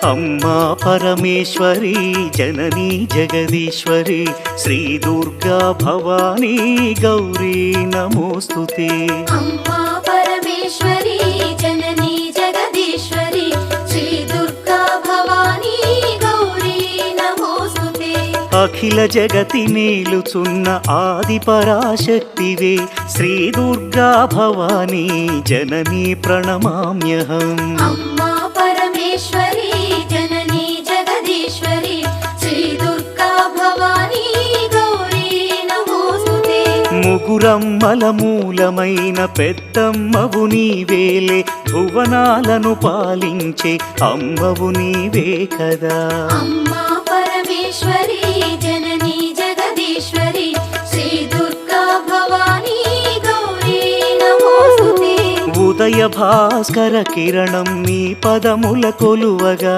अम्मा परमेश्वरी जननी जगदीश्वरी श्री दुर्गा भवानी गौरी नमोस्तुते। अम्मा परमेश्वरी जननी जगदीश्वरी श्री दुर्गा भवानी गौरी नमोस्तुते। अखिल जगति मेलुचुन्न आदि पराशक्तिवे श्री दुर्गा भवानी जननी प्रणमाम्यहम्। अम्मा परमेश्वरी जननी जगदीश्वरी श्री दुर्गा भवानी गौरी नमोस्तुते। ముగురమ్మల మూలమైన పెద్దమ్మవు నీవేలే భువనాలను పాలించే అమ్మవు నీవే కదా। अम्मा परमेश्वरी जननी जगदीश्वरी श्री दुर्गा भवानी गौरी नमोस्तुते। ఉదయ భాస్కర కిరణం నీ పదముల కొలువగా